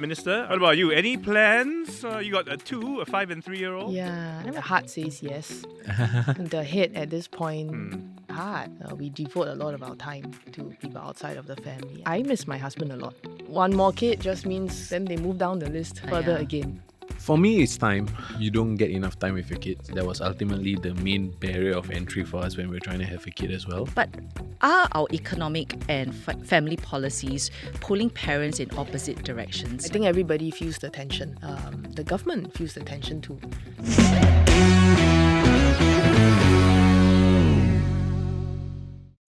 Minister, what about you? Any plans? You got a 5 and 3-year-old? Yeah, the heart says yes. The head at this point, hard. We devote a lot of our time to people outside of the family. I miss my husband a lot. One more kid just means then they move down the list further again. For me, it's time. You don't get enough time with your kids. That was ultimately the main barrier of entry for us when we were trying to have a kid as well. But are our economic and family policies pulling parents in opposite directions? I think everybody feels the tension. The government feels the tension too.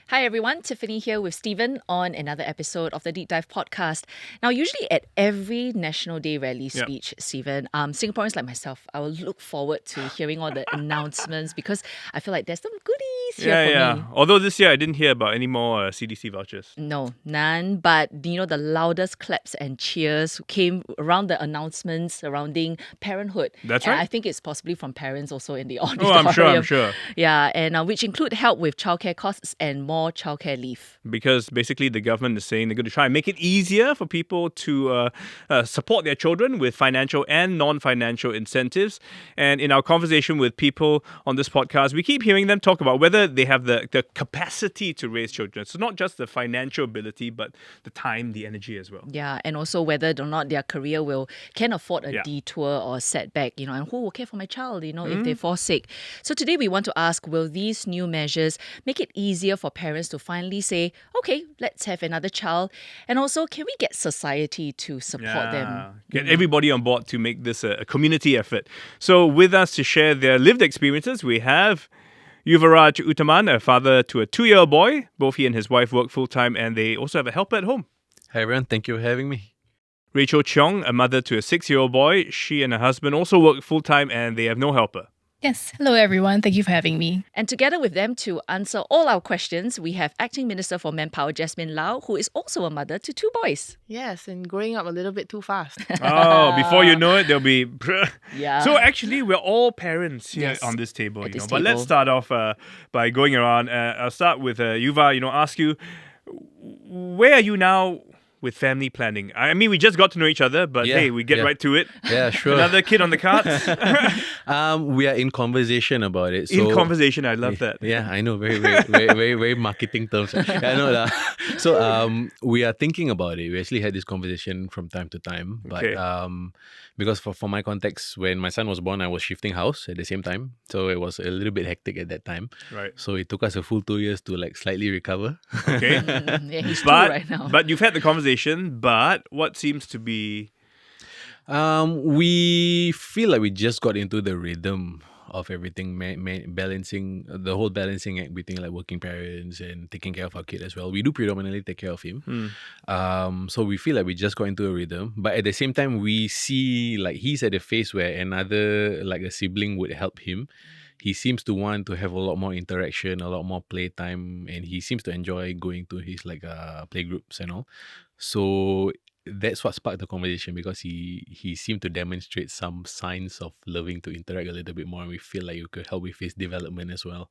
Hi everyone, Tiffany here with Stephen on another episode of the Deep Dive podcast. Now, usually at every National Day rally speech, Stephen, Singaporeans like myself, I will look forward to hearing all the announcements because I feel like there's some goodies here for me. Although this year I didn't hear about any more CDC vouchers. No, none. But the loudest claps and cheers came around the announcements surrounding parenthood. That's and right. I think it's possibly from parents also in the auditorium. I'm sure. Yeah, and which include help with childcare costs and more childcare leave. Because basically the government is saying they're going to try and make it easier for people to support their children with financial and non-financial incentives. And in our conversation with people on this podcast, we keep hearing them talk about whether they have the capacity to raise children. So not just the financial ability, but the time, the energy as well. Yeah, and also whether or not their career can afford a detour or setback, and who will care for my child, if they fall sick. So today we want to ask, will these new measures make it easier for parents to finally say, okay, let's have another child? And also, can we get society to support them? Get everybody on board to make this a community effort. So with us to share their lived experiences, we have Yuvaraj Uthaman, a father to a 2-year-old boy. Both he and his wife work full-time and they also have a helper at home. Hi everyone, thank you for having me. Rachael Cheong, a mother to a 6-year-old boy. She and her husband also work full-time and they have no helper. Yes. Hello, everyone. Thank you for having me. And together with them to answer all our questions, we have Acting Minister for Manpower Jasmin Lau, who is also a mother to 2 boys. Yes, and growing up a little bit too fast. Oh, before you know it, there'll be... Yeah. So actually, we're all parents here on this table. At this But let's table. start off by going around. I'll start with Yuva, ask you, where are you now with family planning? I mean, we just got to know each other, but hey, we get right to it. Yeah, sure. Another kid on the cards. We are in conversation about it. In conversation, I love that. Yeah, I know. Very marketing terms. I know that. So we are thinking about it. We actually had this conversation from time to time. But because for my context, when my son was born, I was shifting house at the same time. So it was a little bit hectic at that time. Right. So it took us a full 2 years to slightly recover. Okay. Yeah, he's 2 right now. But you've had the conversation, but what seems to be... We feel like we just got into the rhythm of everything, balancing the whole balancing act between working parents and taking care of our kid as well. We do predominantly take care of him. So we feel like we just got into a rhythm. But at the same time, we see he's at a phase where another, a sibling would help him. He seems to want to have a lot more interaction, a lot more playtime, and he seems to enjoy going to his play groups and all. So that's what sparked the conversation, because he seemed to demonstrate some signs of loving to interact a little bit more, and we feel like you could help with his development as well.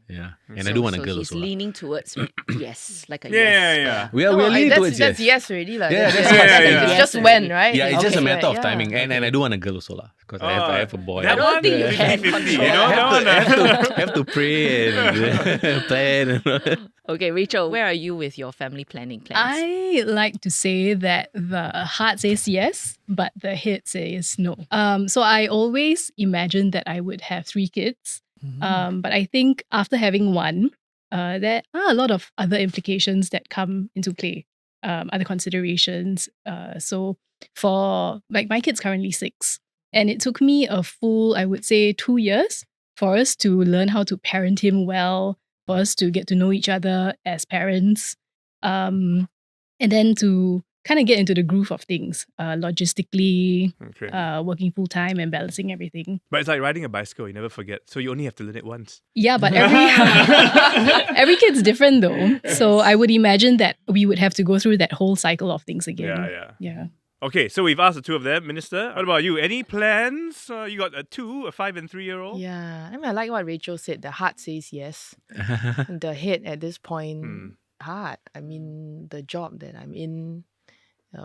Yeah, and I do want a girl he's also. leaning towards yes, like a Yeah. yes. We are leaning towards yes. That's yes already. Yeah, that's It's just yes when, already. right? Yeah, it's just a matter of Yeah. timing, and I do want a girl also because I have a boy. That I don't one, think you can 50-50, control. have to pray and plan. And Okay, Rachel, where are you with your family planning plans? I like to say that the heart says yes, but the head says no. So I always imagined that I would have 3 kids. But I think after having one, there are a lot of other implications that come into play, other considerations. So for my kid's currently 6, and it took me a full, I would say, 2 years for us to learn how to parent him well, for us to get to know each other as parents, and then to kind of get into the groove of things, logistically, working full time and balancing everything. But it's like riding a bicycle, you never forget. So you only have to learn it once. Yeah, but every kid's different though. So I would imagine that we would have to go through that whole cycle of things again. Yeah. Okay, so we've asked the 2 of them. Minister, what about you? Any plans? You got a 5 and 3-year-old? Yeah, I like what Rachel said. The heart says yes. The head at this point, hard. I mean, the job that I'm in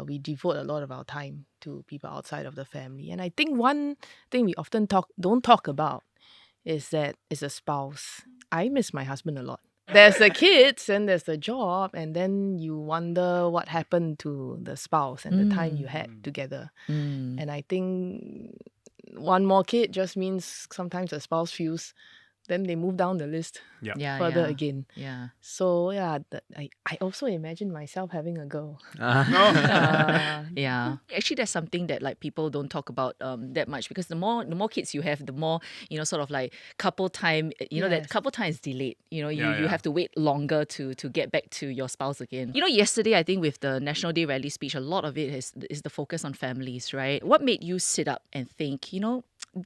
we devote a lot of our time to people outside of the family. And I think one thing we often don't talk about is that it's a spouse. I miss my husband a lot. There's the kids and there's the job, and then you wonder what happened to the spouse and the time you had together. And I think one more kid just means sometimes the spouse feels, then they move down the list further again. Yeah. So yeah, I also imagine myself having a girl. Yeah. Actually, that's something that like people don't talk about that much, because the more kids you have, the more, sort of like couple time, that Yes. couple time is delayed. You Yeah. have to wait longer to get back to your spouse again. Yesterday, I think with the National Day rally speech, a lot of it is the focus on families, right? What made you sit up and think,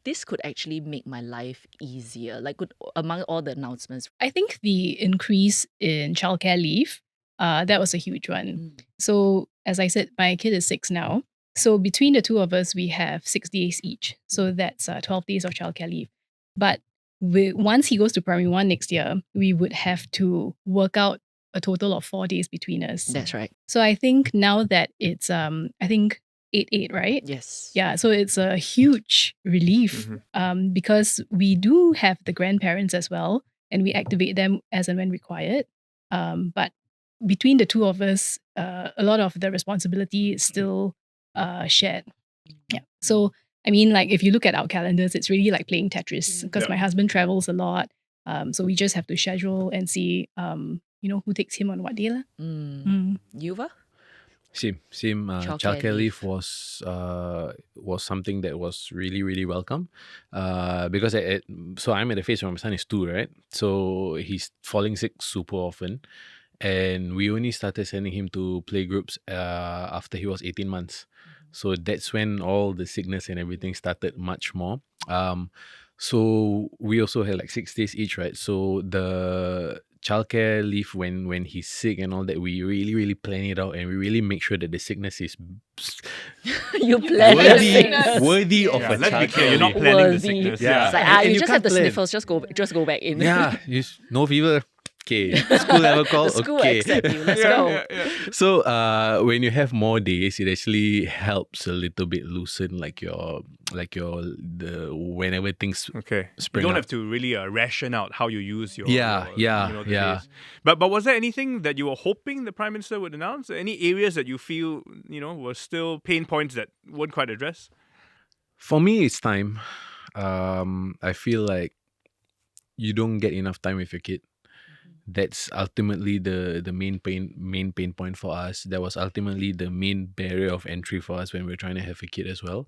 this could actually make my life easier, like among all the announcements? I think the increase in childcare leave, that was a huge one. So as I said, my kid is 6 now. So between the two of us, we have 6 days each. So that's 12 days of childcare leave. But once he goes to primary 1 next year, we would have to work out a total of 4 days between us. That's right. So I think now that it's, I think 8-8, right? Yes. Yeah, so it's a huge relief because we do have the grandparents as well, and we activate them as and when required. But between the two of us, a lot of the responsibility is still shared. Yeah. So, I mean, like if you look at our calendars, it's really like playing Tetris because my husband travels a lot. So we just have to schedule and see, who takes him on what day. Yuva? Same. Childcare leave was something that was really, really welcome. Because so I'm at the phase where my son is 2, right? So he's falling sick super often, and we only started sending him to play groups after he was 18 months. So that's when all the sickness and everything started much more. So we also had like 6 days each, right? So the childcare leave when he's sick and all that, we really, really plan it out, and we really make sure that the sickness is You plan worthy of a Let's be childcare clear, you're not leave. planning the Worthy. sickness. Yeah. It's like, And you you just have can't the plan. sniffles, just go back in. Yeah, no fever. Okay, school never call. The school Okay. accept you. Let's go. So when you have more days, it actually helps a little bit loosen whenever things Okay. You spring don't up. have to really ration out how you use your Yeah. the days. But was there anything that you were hoping the Prime Minister would announce? Any areas that you feel, were still pain points that weren't quite addressed? For me, it's time. I feel like you don't get enough time with your kid. That's ultimately the main pain point for us. That was ultimately the main barrier of entry for us when we're trying to have a kid as well.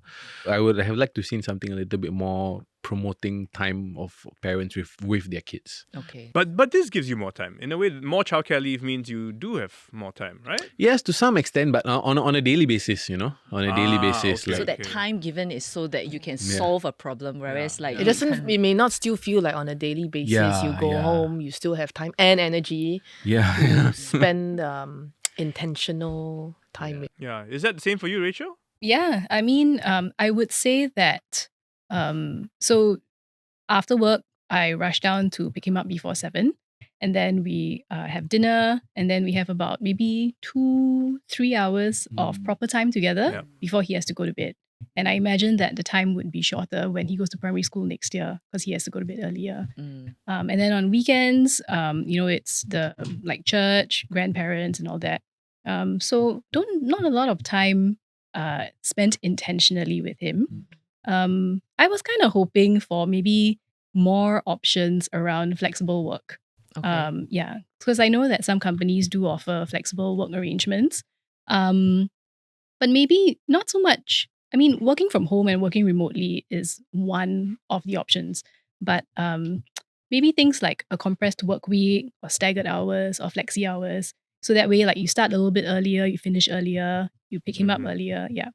I would have liked to seen something a little bit more promoting time of parents with their kids. Okay. But this gives you more time. In a way, more childcare leave means you do have more time, right? Yes, to some extent, but on a daily basis, on a daily basis. okay. So Like, that time given is so that you can solve a problem, whereas like It may not still feel like on a daily basis. Yeah, You go yeah. home, you still have time and energy yeah. to spend intentional time with. Yeah. Is that the same for you, Rachel? Yeah, I mean, I would say that, so after work, I rush down to pick him up before 7. And then we have dinner. And then we have about maybe 2-3 hours of proper time together before he has to go to bed. And I imagine that the time would be shorter when he goes to primary school next year because he has to go to bed earlier. And then on weekends, it's the like church, grandparents and all that. So not a lot of time spent intentionally with him. I was kind of hoping for maybe more options around flexible work. Okay. Because I know that some companies do offer flexible work arrangements, but maybe not so much. I mean, working from home and working remotely is one of the options, but maybe things like a compressed work week or staggered hours or flexi hours. So that way, like you start a little bit earlier, you finish earlier, you pick him up earlier. Yeah.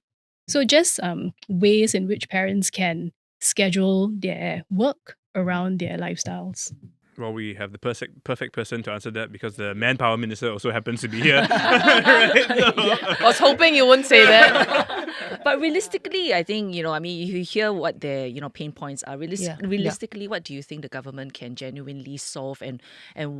So just ways in which parents can schedule their work around their lifestyles. Well, we have the perfect person to answer that because the Manpower Minister also happens to be here. Right? I was hoping you wouldn't say that. But realistically, I think, you hear what their, pain points are. Realistically, what do you think the government can genuinely solve and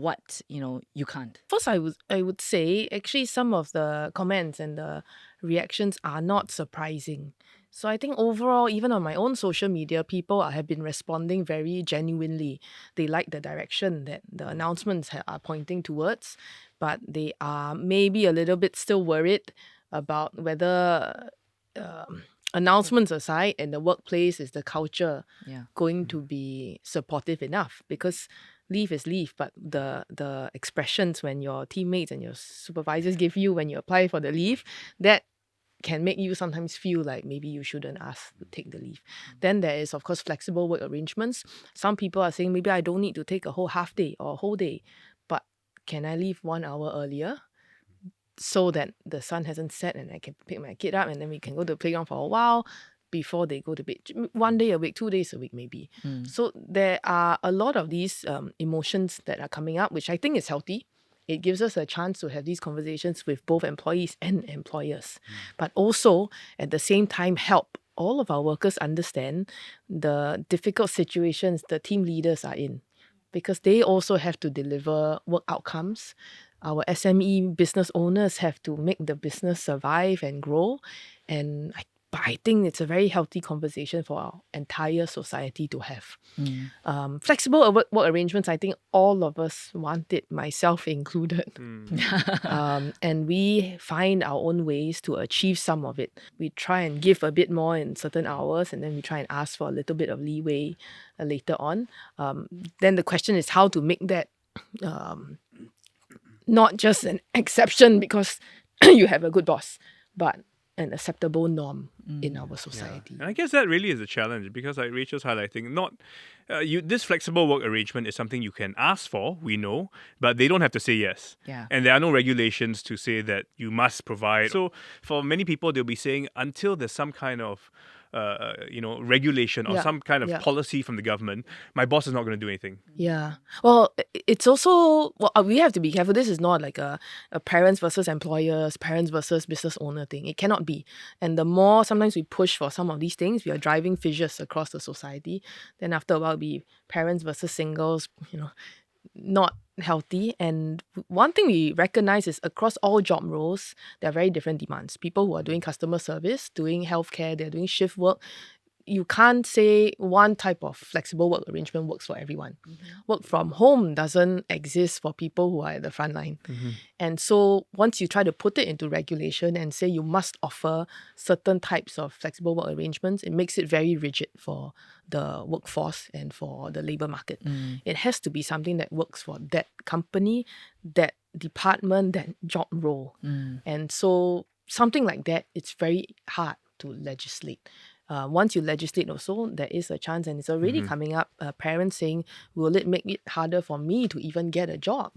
what, you can't? First, I would say actually some of the comments and the reactions are not surprising. So I think overall, even on my own social media, people have been responding very genuinely. They like the direction that the announcements are pointing towards, but they are maybe a little bit still worried about whether announcements aside, in the workplace, is the culture going to be supportive enough? Because leave is leave, but the expressions when your teammates and your supervisors give you when you apply for the leave, that can make you sometimes feel like maybe you shouldn't ask to take the leave. Then there is, of course, flexible work arrangements. Some people are saying maybe I don't need to take a whole half day or a whole day, but can I leave 1 hour earlier so that the sun hasn't set and I can pick my kid up and then we can go to the playground for a while before they go to bed? 1 day a week, 2 days a week maybe. So there are a lot of these emotions that are coming up, which I think is healthy. It gives us a chance to have these conversations with both employees and employers, but also at the same time help all of our workers understand the difficult situations the team leaders are in, because they also have to deliver work outcomes. Our SME business owners have to make the business survive and grow. And I think it's a very healthy conversation for our entire society to have. Flexible work arrangements, I think all of us want it, myself included. And we find our own ways to achieve some of it. We try and give a bit more in certain hours, and then we try and ask for a little bit of leeway later on. Then the question is how to make that not just an exception because you have a good boss, but an acceptable norm in our society. And I guess that really is a challenge because, like Rachel's highlighting, this flexible work arrangement is something you can ask for, we know, but they don't have to say yes. And there are no regulations to say that you must provide. So for many people, they'll be saying until there's some kind of regulation or some kind of policy from the government, my boss is not going to do anything. Well, it's also, we have to be careful. This is not like a parents versus employers, parents versus business owner thing. It cannot be. And the more sometimes we push for some of these things, we are driving fissures across the society. Then after a while, it'll be parents versus singles, not healthy. And one thing we recognize is across all job roles, there are very different demands. People who are doing customer service, doing healthcare, they're doing shift work. You can't say one type of flexible work arrangement works for everyone. Work from home doesn't exist for people who are at the front line. And so once you try to put it into regulation and say you must offer certain types of flexible work arrangements, it makes it very rigid for the workforce and for the labor market. It has to be something that works for that company, that department, that job role. And so something like that, it's very hard to legislate. Once you legislate also, there is a chance, and it's already coming up, parents saying, will it make it harder for me to even get a job?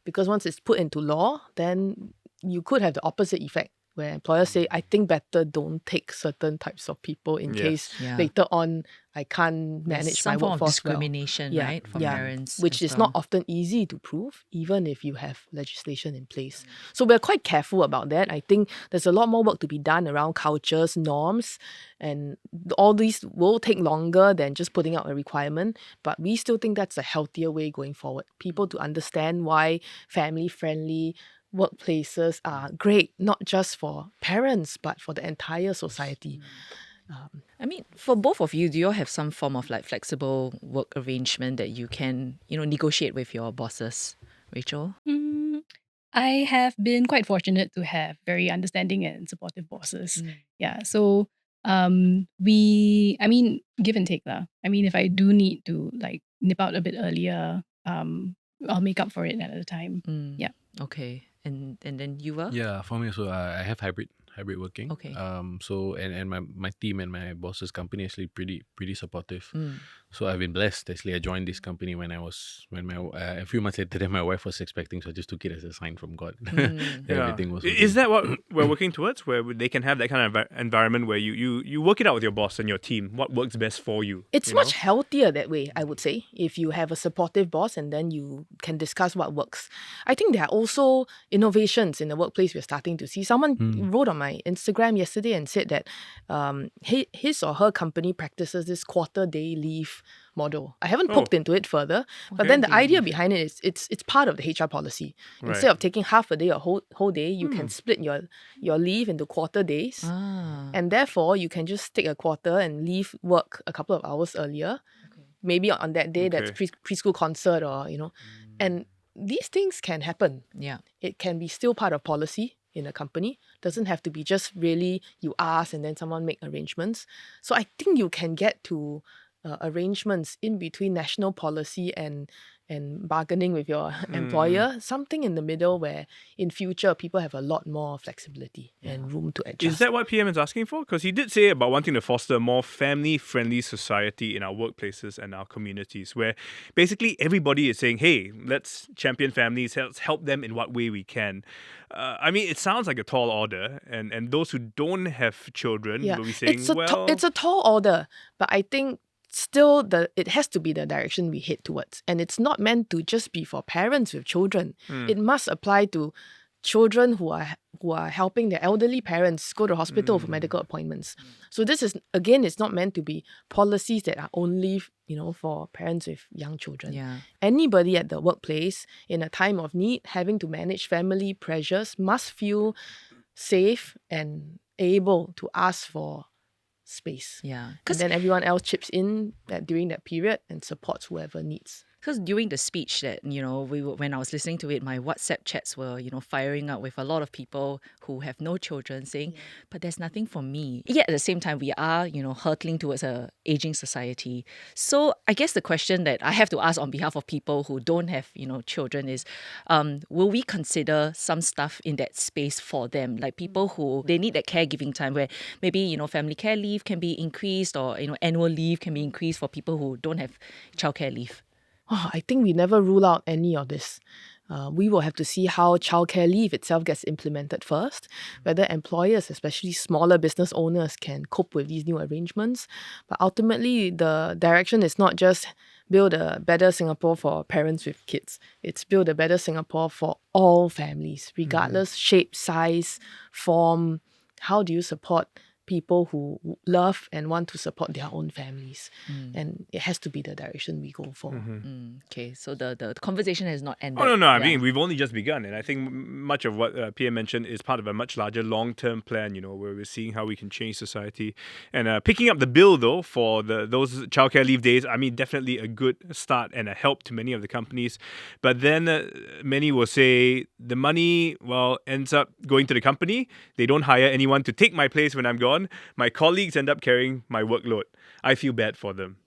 Because once it's put into law, then you could have the opposite effect, where employers say, I think better don't take certain types of people in case later on I can't manage my some form of workforce discrimination, well. right, for parents. Which as is well. not often easy to prove, even if you have legislation in place. So we're quite careful about that. I think there's a lot more work to be done around cultures, norms, and all these will take longer than just putting out a requirement. But we still think that's a healthier way going forward. People to understand why family-friendly workplaces are great, not just for parents, but for the entire society. I mean, for both of you, do you all have some form of like flexible work arrangement that you can, negotiate with your bosses? Rachel? I have been quite fortunate to have very understanding and supportive bosses. So give and take lah. I mean, if I do need to like nip out a bit earlier, I'll make up for it at a time. Okay. And then Yuva? Yeah, for me also, I have hybrid working. Okay. So and my team and my boss's company actually pretty supportive. So I've been blessed. Actually, I joined this company a few months later than my wife was expecting. So I just took it as a sign from God. Everything was. Is that what we're working towards? Where they can have that kind of environment where you work it out with your boss and your team. What works best for you? It's much healthier that way, I would say, if you have a supportive boss and then you can discuss what works. I think there are also innovations in the workplace we're starting to see. Someone wrote on my Instagram yesterday and said that his or her company practices this quarter day leave model. I haven't poked into it further, but Okay. then the idea behind it is it's part of the HR policy. Instead Right. of taking half a day or whole day, you can split your leave into quarter days. And therefore, you can just take a quarter and leave work a couple of hours earlier. Maybe on that day that's preschool concert or, and these things can happen. Yeah. It can be still part of policy in a company. Doesn't have to be just really you ask and then someone make arrangements. So I think you can get to arrangements in between national policy and bargaining with your employer, something in the middle where in future people have a lot more flexibility and room to adjust. Is that what PM is asking for? Because he did say about wanting to foster a more family-friendly society in our workplaces and our communities, where basically everybody is saying, hey, let's champion families, let's help them in what way we can. I mean, it sounds like a tall order, and those who don't have children will be saying, it's a tall order, but I think still it has to be the direction we head towards. And it's not meant to just be for parents with children. It must apply to children who are helping their elderly parents go to hospital for medical appointments. So this is, again, it's not meant to be policies that are only, for parents with young children. Yeah. Anybody at the workplace in a time of need having to manage family pressures must feel safe and able to ask for space. Yeah. And then everyone else chips in during that period and supports whoever needs. Because during the speech that, when I was listening to it, my WhatsApp chats were, firing up with a lot of people who have no children saying, but there's nothing for me. Yet at the same time, we are, hurtling towards a aging society. So I guess the question that I have to ask on behalf of people who don't have, children is, will we consider some stuff in that space for them? Like people who, they need that caregiving time where maybe, family care leave can be increased or, annual leave can be increased for people who don't have childcare leave. Oh, I think we never rule out any of this. We will have to see how childcare leave itself gets implemented first, whether employers, especially smaller business owners, can cope with these new arrangements. But ultimately, the direction is not just build a better Singapore for parents with kids. It's build a better Singapore for all families, regardless shape, size, form. How do you support people who love and want to support their own families? And it has to be the direction we go for. Okay, so the conversation has not ended. Oh, no. I mean, we've only just begun. And I think much of what PM mentioned is part of a much larger long-term plan, where we're seeing how we can change society. And picking up the bill, though, for those childcare leave days, I mean, definitely a good start and a help to many of the companies. But then many will say the money, ends up going to the company. They don't hire anyone to take my place when I'm gone. My colleagues end up carrying my workload. I feel bad for them.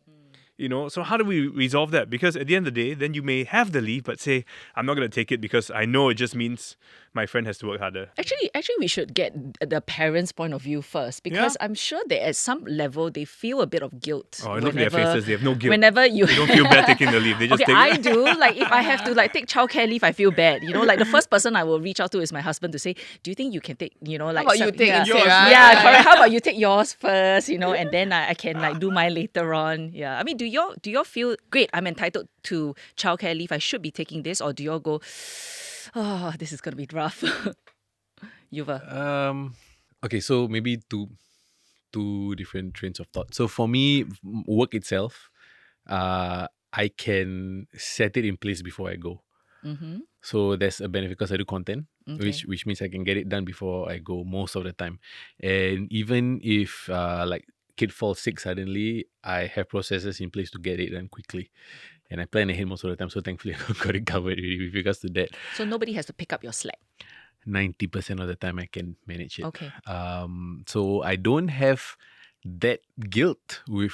So how do we resolve that? Because at the end of the day, then you may have the leave, but say, I'm not going to take it because I know it just means my friend has to work harder. Actually, we should get the parents' point of view first because I'm sure that at some level they feel a bit of guilt. Oh, look at their faces. They have no guilt. Whenever you They don't feel bad taking the leave. They just okay, take I do. Like if I have to take childcare leave, I feel bad. Like the first person I will reach out to is my husband to say, do you think you can take, How about you take yours? Yeah, correct. How about you take yours first, and then I can do mine later on. Yeah. I mean, do y'all feel great? I'm entitled to childcare leave. I should be taking this, or do y'all go, oh, this is gonna be rough? Yuva. Okay, so maybe two different trains of thought. So for me, work itself, I can set it in place before I go. So there's a benefit because I do content, which means I can get it done before I go most of the time. And even if kid falls sick suddenly, I have processes in place to get it done quickly. And I plan ahead most of the time, so thankfully I got it covered already with regards to that. So nobody has to pick up your slack. 90% of the time I can manage it. Okay. So I don't have that guilt with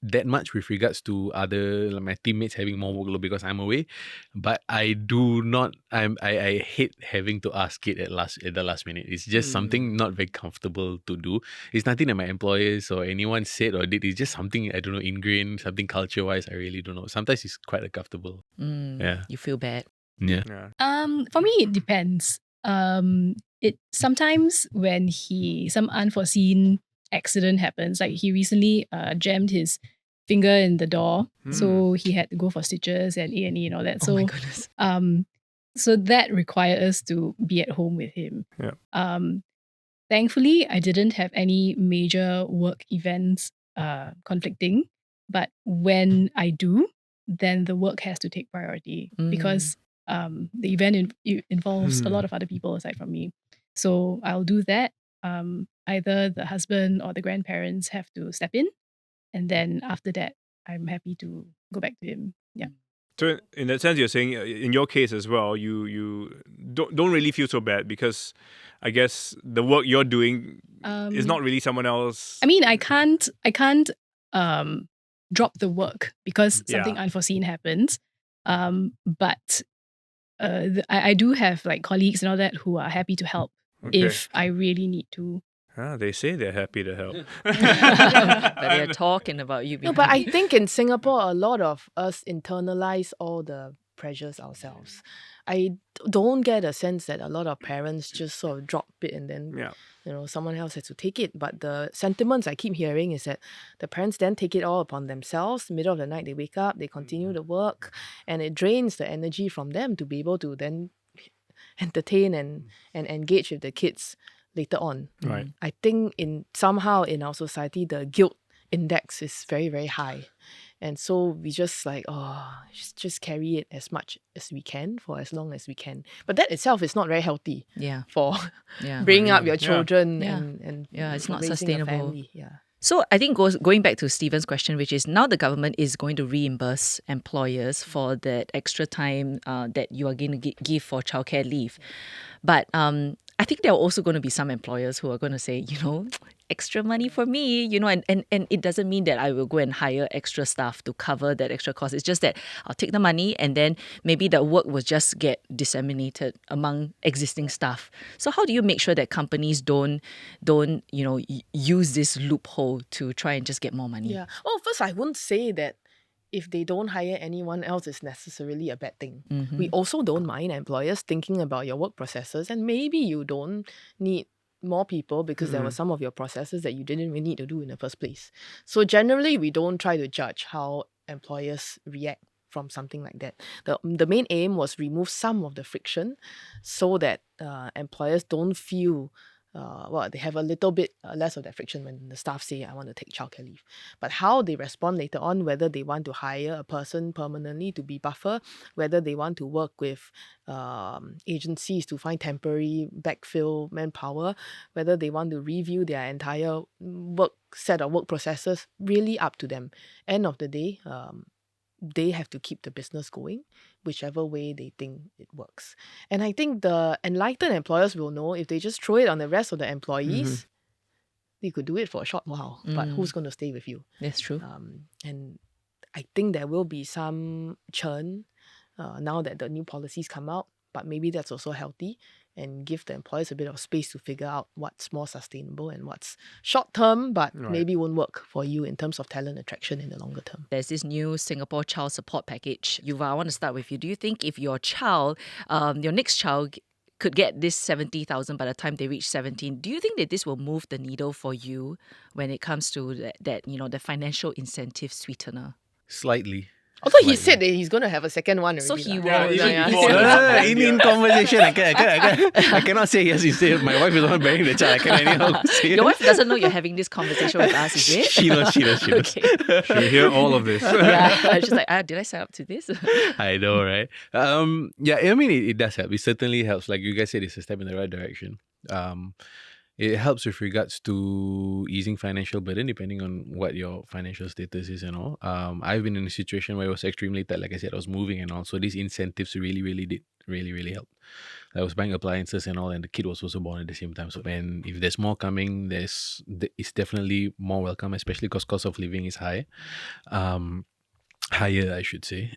that much with regards to other my teammates having more workload because I'm away. But I do not. I hate having to ask it at the last minute. It's just something not very comfortable to do. It's nothing that my employers or anyone said or did. It's just something I don't know, ingrained, something culture wise. I really don't know. Sometimes it's quite uncomfortable. Yeah. You feel bad. Yeah. For me, it depends. It sometimes when some unforeseen accident happens, like he recently jammed his finger in the door, so he had to go for stitches and A&E and all that. So, oh my goodness. So that required us to be at home with him. Yeah. Thankfully, I didn't have any major work events conflicting. But when I do, then the work has to take priority because the event involves a lot of other people aside from me. So I'll do that. Either the husband or the grandparents have to step in, and then after that, I'm happy to go back to him. Yeah. So in that sense, you're saying in your case as well, you don't really feel so bad because I guess the work you're doing is not really someone else. I mean, I can't drop the work because something unforeseen happens. But I do have like colleagues and all that who are happy to help if I really need to. They say they're happy to help. But they're talking about you. No, but I think in Singapore, a lot of us internalize all the pressures ourselves. I don't get a sense that a lot of parents just sort of drop it and then someone else has to take it. But the sentiments I keep hearing is that the parents then take it all upon themselves. Middle of the night, they wake up, they continue the work, and it drains the energy from them to be able to then entertain and engage with the kids later on. Right. I think somehow in our society, the guilt index is very, very high. And so we just just carry it as much as we can for as long as we can. But that itself is not very healthy for bringing up your children and it's not raising a sustainable. family. So I think going back to Stephen's question, which is now the government is going to reimburse employers for that extra time that you are going to give for childcare leave. But I think there are also going to be some employers who are going to say, extra money for me, and it doesn't mean that I will go and hire extra staff to cover that extra cost. It's just that I'll take the money and then maybe the work will just get disseminated among existing staff. So how do you make sure that companies don't use this loophole to try and just get more money? Yeah. Well, first, I wouldn't say that if they don't hire anyone else is necessarily a bad thing. We also don't mind employers thinking about your work processes, and maybe you don't need more people because there were some of your processes that you didn't really need to do in the first place. So generally, we don't try to judge how employers react from something like that. The main aim was remove some of the friction so that employers don't feel they have a little bit less of that friction when the staff say, I want to take childcare leave. But how they respond later on, whether they want to hire a person permanently to be buffer, whether they want to work with agencies to find temporary backfill manpower, whether they want to review their entire set of work processes, really up to them. End of the day, they have to keep the business going, whichever way they think it works. And I think the enlightened employers will know if they just throw it on the rest of the employees, they could do it for a short while, but who's going to stay with you? That's true. And I think there will be some churn now that the new policies come out, but maybe that's also healthy and give the employers a bit of space to figure out what's more sustainable and what's short term, but maybe won't work for you in terms of talent attraction in the longer term. There's this new Singapore Child Support Package. Yuva, I want to start with you. Do you think if your child, your next child, could get this 70,000 by the time they reach 17, do you think that this will move the needle for you when it comes to that the financial incentive sweetener? Slightly. Although he said that he's going to have a second one already. So he lah. will. In conversation, I cannot say yes instead. My wife is the one bearing the child. I cannot anyhow say Your wife doesn't know you're having this conversation with us, is it? She knows. Okay. You hear all of this. Yeah. She's like, did I sign up to this? I know, right? I mean, it does help. It certainly helps. Like you guys said, it's a step in the right direction. It helps with regards to easing financial burden, depending on what your financial status is and all. I've been in a situation where it was extremely tight. Like I said, I was moving and all. So these incentives really did really help. I was buying appliances and all, and the kid was also born at the same time. So if there's more coming, it's definitely more welcome, especially because cost of living is high. Higher, I should say.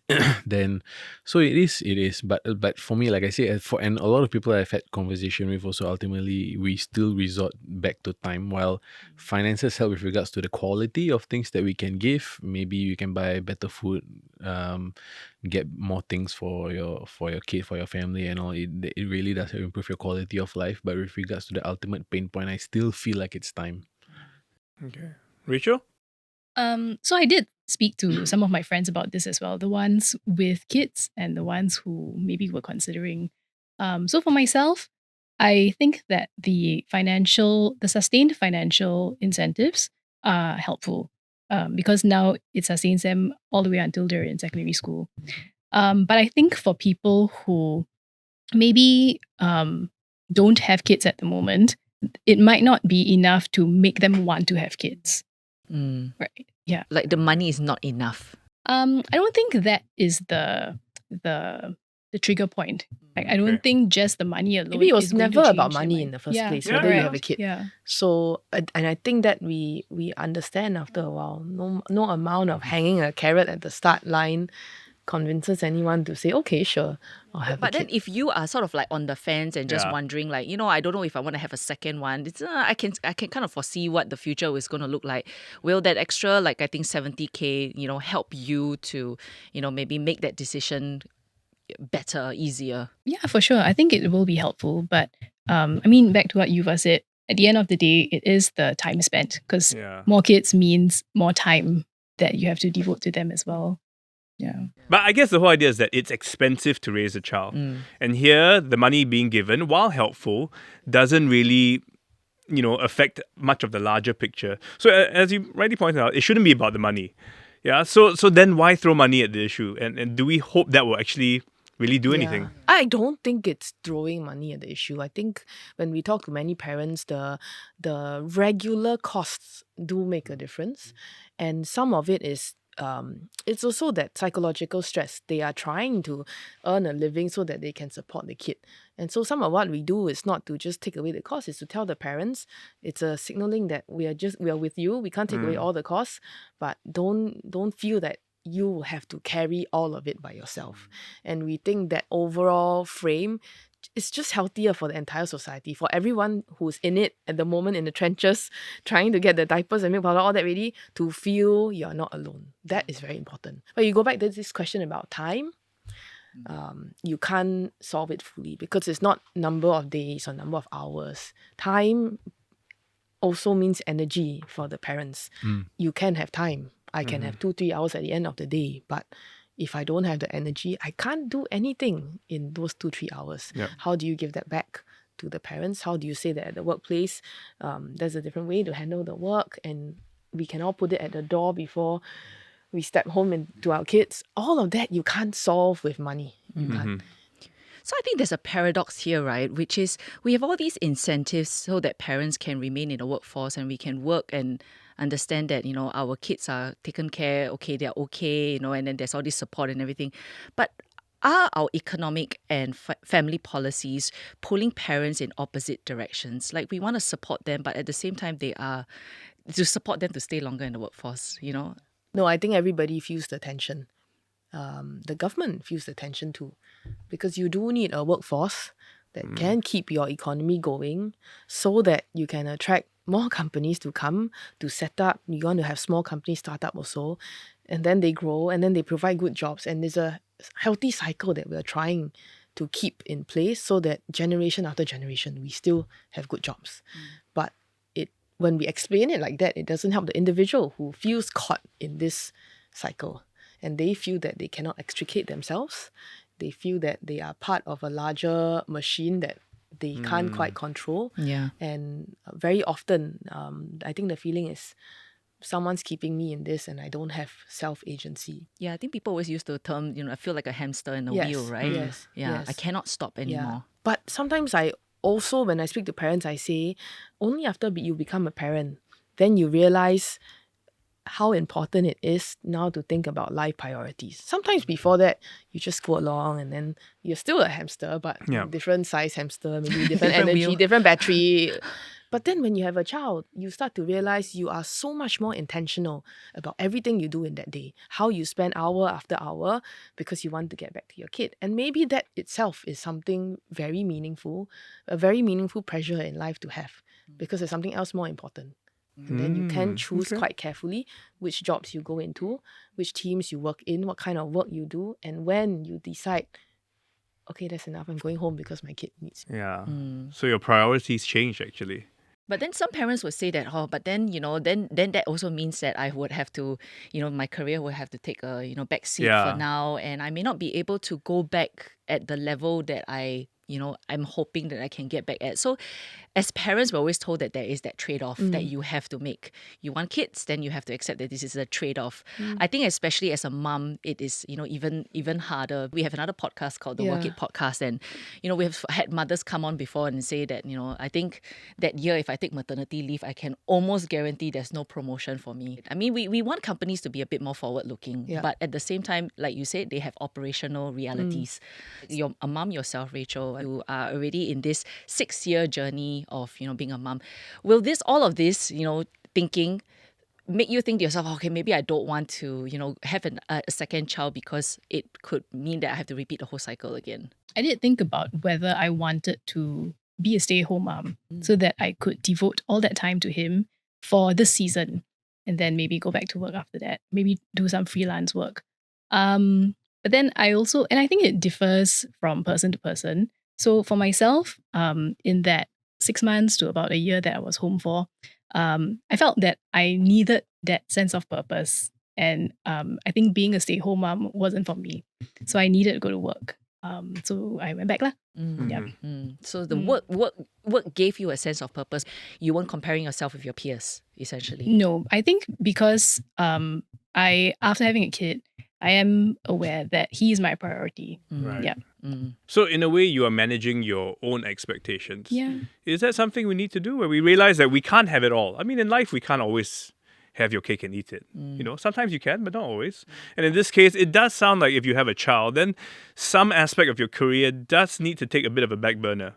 Then, so it is. But for me, like I say, and a lot of people I've had conversation with also, ultimately we still resort back to time. While finances help with regards to the quality of things that we can give, maybe you can buy better food, get more things for your kid, for your family, and all. It really does improve your quality of life. But with regards to the ultimate pain point, I still feel like it's time. Okay, Rachel. So I did speak to some of my friends about this as well, the ones with kids and the ones who maybe were considering. So for myself, I think that the sustained financial incentives are helpful. because now it sustains them all the way until they're in secondary school. But I think for people who maybe don't have kids at the moment, it might not be enough to make them want to have kids. Right. Yeah. Like the money is not enough. I don't think that is the trigger point. Like, I don't think just the money alone. Maybe it was is going to never about change their money mind. in the first Yeah, place, Yeah. whether you right. have a kid. Yeah. So, and I think that we understand after a while. No amount of hanging a carrot at the start line convinces anyone to say, okay, sure, I'll have But a then kid. if you are sort of like on the fence and just Yeah. wondering like, I don't know if I want to have a second one, it's, I can kind of foresee what the future is going to look like. Will that extra, like I think 70K, help you to, maybe make that decision better, easier? Yeah, for sure. I think it will be helpful. But I mean, back to what Yuva said, at the end of the day, it is the time spent, because Yeah. more kids means more time that you have to devote to them as well. Yeah. But I guess the whole idea is that it's expensive to raise a child. And here, the money being given, while helpful, doesn't really, affect much of the larger picture. So as you rightly pointed out, it shouldn't be about the money. Yeah. So then why throw money at the issue? And do we hope that will actually really do anything? Yeah. I don't think it's throwing money at the issue. I think when we talk to many parents, the regular costs do make a difference. And some of it is it's also that psychological stress. They are trying to earn a living so that they can support the kid. And so some of what we do is not to just take away the cost, is to tell the parents, it's a signaling that we are with you. We can't take away all the costs, but don't feel that you have to carry all of it by yourself. And we think that overall frame is just healthier for the entire society, for everyone who's in it at the moment in the trenches, trying to get the diapers and milk powder, all that ready, to feel you're not alone. That is very important. But you go back to this question about time, you can't solve it fully because it's not number of days or number of hours. Time also means energy for the parents. You can have time. I can have 2-3 hours at the end of the day, but if I don't have the energy, I can't do anything in those 2-3 hours. Yep. How do you give that back to the parents? How do you say that at the workplace, there's a different way to handle the work, and we can all put it at the door before we step home and to our kids? All of that you can't solve with money. You can't. So I think there's a paradox here, right? Which is we have all these incentives so that parents can remain in the workforce and we can work and understand that, our kids are taken care, okay, they're okay, and then there's all this support and everything. But are our economic and family policies pulling parents in opposite directions? Like we want to support them, but at the same time, they are to support them to stay longer in the workforce, No, I think everybody feels the tension. The government feels the tension too, because you do need a workforce that can keep your economy going so that you can attract more companies to come to set up. You want to have small companies start up also, and then they grow and then they provide good jobs. And there's a healthy cycle that we're trying to keep in place so that generation after generation, we still have good jobs. But when we explain it like that, it doesn't help the individual who feels caught in this cycle. And they feel that they cannot extricate themselves. They feel that they are part of a larger machine that they can't quite control. Yeah. And very often, I think the feeling is someone's keeping me in this and I don't have self-agency. Yeah, I think people always use the term, I feel like a hamster in a Yes, wheel, right? yes, Yeah, yes. I cannot stop anymore. But sometimes I also, when I speak to parents, I say, only after you become a parent, then you realize how important it is now to think about life priorities. Sometimes before that, you just go along and then you're still a hamster, but different size hamster, maybe different energy, wheel. different battery. But then when you have a child, you start to realize you are so much more intentional about everything you do in that day, how you spend hour after hour because you want to get back to your kid. And maybe that itself is something very meaningful, a very meaningful pressure in life to have, because there's something else more important. And then you can choose quite carefully which jobs you go into, which teams you work in, what kind of work you do, and when you decide, okay, that's enough, I'm going home because my kid needs me. Yeah. So your priorities change actually. But then some parents would say that, but then, then that also means that I would have to, my career will have to take a, back seat for now. And I may not be able to go back at the level that I, I'm hoping that I can get back at. So as parents, we're always told that there is that trade-off that you have to make. You want kids, then you have to accept that this is a trade-off. I think especially as a mum, it is, even harder. We have another podcast called the Work It Podcast, and, we have had mothers come on before and say that, I think that year if I take maternity leave, I can almost guarantee there's no promotion for me. I mean, we want companies to be a bit more forward-looking, but at the same time, like you said, they have operational realities. You're a mum yourself, Rachael, you are already in this 6-year journey of, being a mum. Will all of this, thinking make you think to yourself, okay, maybe I don't want to, have a second child because it could mean that I have to repeat the whole cycle again? I did think about whether I wanted to be a stay-at-home mom so that I could devote all that time to him for this season and then maybe go back to work after that, maybe do some freelance work. But then I also, and I think it differs from person to person. So for myself, in that 6 months to about a year that I was home for, I felt that I needed that sense of purpose. And I think being a stay-at-home mom wasn't for me. So I needed to go to work. So I went back. So the work gave you a sense of purpose. You weren't comparing yourself with your peers, essentially. No, I think because after having a kid, I am aware that he is my priority. Right. Yeah. So in a way, you are managing your own expectations. Yeah. Is that something we need to do where we realize that we can't have it all? I mean, in life, we can't always have your cake and eat it. Sometimes you can, but not always. And in this case, it does sound like if you have a child, then some aspect of your career does need to take a bit of a back burner.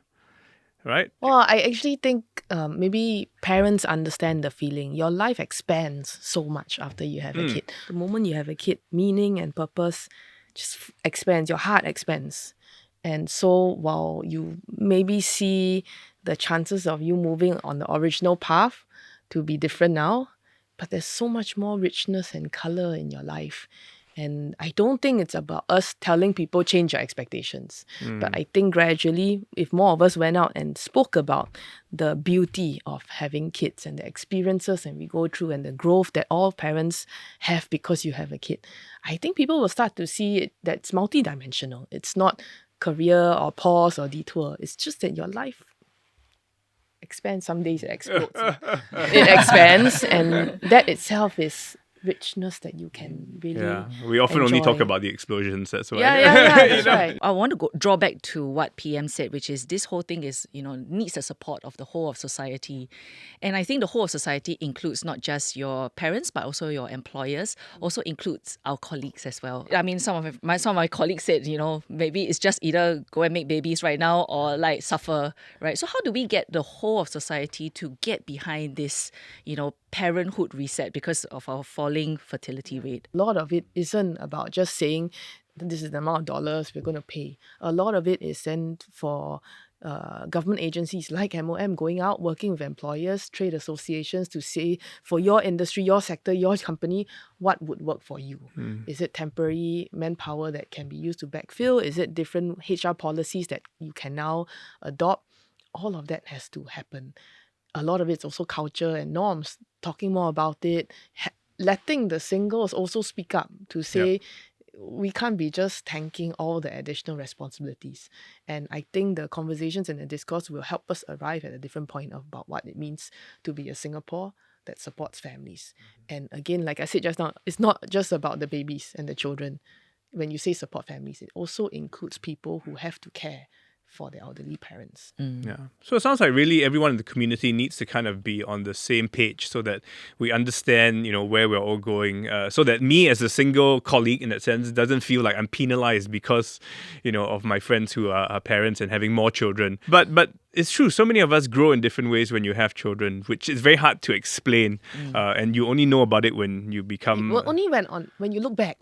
Right? Well, I actually think maybe parents understand the feeling. Your life expands so much after you have a kid. The moment you have a kid, meaning and purpose just expands. Your heart expands. And so while you maybe see the chances of you moving on the original path to be different now, but there's so much more richness and color in your life. And I don't think it's about us telling people change your expectations. But I think gradually, if more of us went out and spoke about the beauty of having kids and the experiences and we go through and the growth that all parents have because you have a kid, I think people will start to see it that's multidimensional. It's not career or pause or detour. It's just that your life expands. Some days it explodes. It expands, and that itself is richness that you can really we often only enjoy. talk about the explosions, that's why. That's right. I want to draw back to what PM said, which is this whole thing is, needs the support of the whole of society. And I think the whole of society includes not just your parents, but also your employers, also includes our colleagues as well. I mean, some of my colleagues said, maybe it's just either go and make babies right now or like suffer, right? So how do we get the whole of society to get behind this, parenthood reset because of our falling fertility rate? A lot of it isn't about just saying this is the amount of dollars we're going to pay. A lot of it is sent for government agencies like MOM going out, working with employers, trade associations to say for your industry, your sector, your company, what would work for you? Is it temporary manpower that can be used to backfill? Is it different HR policies that you can now adopt? All of that has to happen. A lot of it's also culture and norms, talking more about it, letting the singles also speak up to say, we can't be just tanking all the additional responsibilities. And I think the conversations and the discourse will help us arrive at a different point about what it means to be a Singapore that supports families. And again, like I said just now, it's not just about the babies and the children. When you say support families, it also includes people who have to care for the elderly parents. Yeah. So it sounds like really everyone in the community needs to kind of be on the same page so that we understand, where we're all going. So that me as a single colleague in that sense doesn't feel like I'm penalized because, of my friends who are parents and having more children. But it's true. So many of us grow in different ways when you have children, which is very hard to explain. And you only know about it when you become... Well, only when you look back.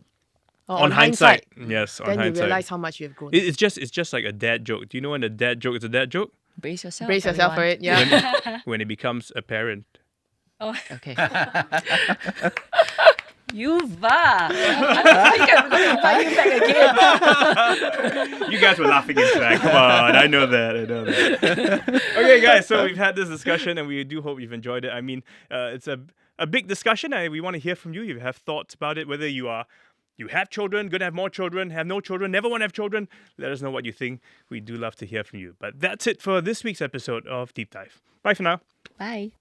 On hindsight. Yes, on then hindsight. you realize how much you have grown. It's just like a dad joke. Do you know when a dad joke is a dad joke? Brace yourself. Brace yourself for it, yeah. When it becomes apparent. Oh, Okay. Yuva! I think I'm going to invite you back again. You guys were laughing into that. Come on, I know that. Okay, guys, so we've had this discussion and we do hope you've enjoyed it. I mean, it's a big discussion and we want to hear from you. If you have thoughts about it, whether you You have children, going to have more children, have no children, never want to have children. Let us know what you think. We do love to hear from you. But that's it for this week's episode of Deep Dive. Bye for now. Bye.